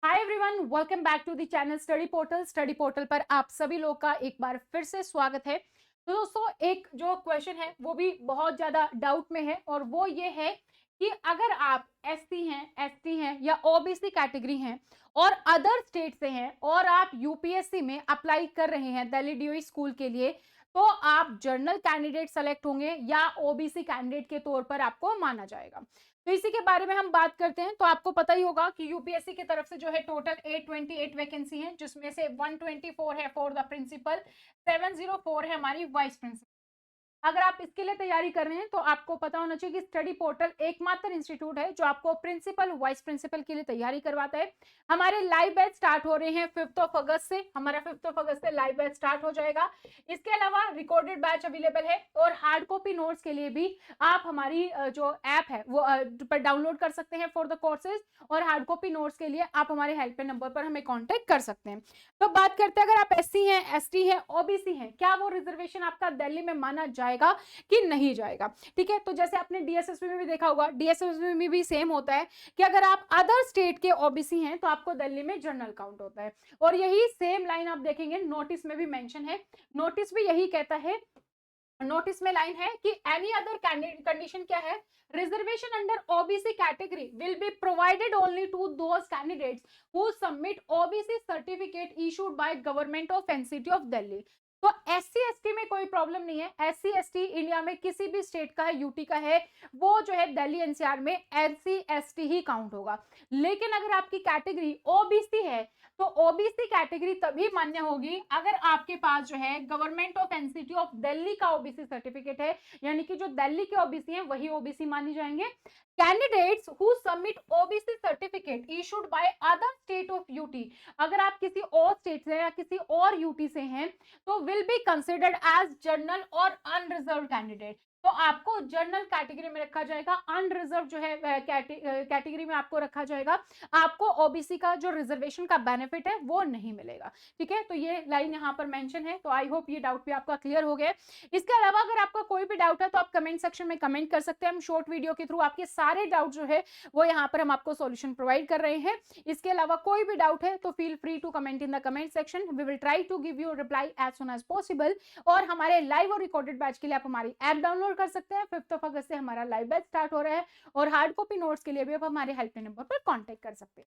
Hi everyone, welcome back to the channel study portal. Study portal पर आप सभी लोग का एक बार फिर से स्वागत है। तो दोस्तों, एक जो क्वेश्चन है वो भी बहुत ज्यादा डाउट में है और वो ये है कि अगर आप एससी हैं, एसटी हैं या ओबीसी कैटेगरी हैं और अदर स्टेट से हैं और आप यूपीएससी में अप्लाई कर रहे हैं दिल्ली डीओई स्कूल के लिए, तो आप जनरल कैंडिडेट सेलेक्ट होंगे या ओबीसी कैंडिडेट के तौर पर आपको माना जाएगा। तो इसी के बारे में हम बात करते हैं। तो आपको पता ही होगा कि यूपीएससी की तरफ से जो है टोटल 828 वैकेंसी है, जिसमें से 124 है फॉर द प्रिंसिपल, 704 है हमारी वाइस प्रिंसिपल। अगर आप इसके लिए तैयारी कर रहे हैं तो आपको पता होना चाहिए कि स्टडी पोर्टल एकमात्र इंस्टीट्यूट है जो आपको प्रिंसिपल, वाइस प्रिंसिपल के लिए तैयारी करवाता है। हमारे लाइव बैच स्टार्ट हो रहे हैं 5 अगस्त से। हमारा 5 अगस्त से लाइव बैच स्टार्ट हो जाएगा। इसके अलावा रिकॉर्डेड बैच अवेलेबल है और हार्ड कॉपी नोट्स के लिए भी आप हमारी जो ऐप है वो पर डाउनलोड कर सकते हैं फॉर द कोर्सेज, और हार्ड कॉपी नोट्स के लिए आप हमारे हेल्पलाइन नंबर पर हमें कॉन्टेक्ट कर सकते हैं। तो बात करते हैं, अगर आप एससी हैं, एसटी हैं, ओबीसी हैं, क्या वो रिजर्वेशन आपका दिल्ली में माना जाएगा कि नहीं जाएगा। ठीक है, तो जैसे आपने डीएसएसपी में भी देखा होगा, डीएसएसपी में भी सेम होता है कि अगर आप अदर स्टेट के ओबीसी हैं तो आपको दिल्ली में जनरल काउंट होता है। और यही सेम लाइन आप देखेंगे नोटिस में भी मेंशन है। नोटिस भी यही कहता है, नोटिस में लाइन है कि एनी अदर कंडीशन क्या है, reservation under OBC category will be provided only to those candidates who submit OBC certificate issued by government of NCT of Delhi. तो एससी एसटी में कोई प्रॉब्लम नहीं है। एससी एसटी इंडिया में किसी भी स्टेट का है, यूटी का है, वो जो है दिल्ली एनसीआर में एससी एसटी ही काउंट होगा। लेकिन अगर आपकी कैटेगरी ओबीसी है तो ओबीसी कैटेगरी तभी मान्य होगी अगर आपके पास जो है government of NCT of Delhi का ओबीसी सर्टिफिकेट है, यानी कि जो दिल्ली के ओबीसी हैं वही ओबीसी माने जाएंगे। Candidates who submit OBC certificate issued by other state of UT, अगर आप किसी और स्टेट से या किसी और यूटी से हैं तो will be considered as general और अनरिजर्व कैंडिडेट। तो आपको जनरल कैटेगरी में रखा जाएगा, अनरिजर्व जो है कैटेगरी में आपको रखा जाएगा। आपको ओबीसी का जो रिजर्वेशन का बेनिफिट है वो नहीं मिलेगा। ठीक है, तो ये लाइन यहाँ पर मेंशन है। तो आई होप ये डाउट भी आपका क्लियर हो गया। इसके अलावा अगर आपका कोई भी डाउट है तो आप कमेंट सेक्शन में कमेंट कर सकते हैं। हम शॉर्ट वीडियो के थ्रू आपके सारे डाउट जो है वो यहाँ पर हम आपको सॉल्यूशन प्रोवाइड कर रहे हैं। इसके अलावा कोई भी डाउट है तो feel free to comment in the comment section. We will try to give you reply as soon as possible. और हमारे लाइव और रिकॉर्डेड बैच के लिए आप हमारी ऐप डाउनलोड कर सकते हैं। 5 अगस्त से हमारा लाइव बैच स्टार्ट हो रहा है और हार्ड कॉपी नोट्स के लिए भी आप हमारे हेल्पलाइन नंबर पर कॉन्टेक्ट कर सकते हैं।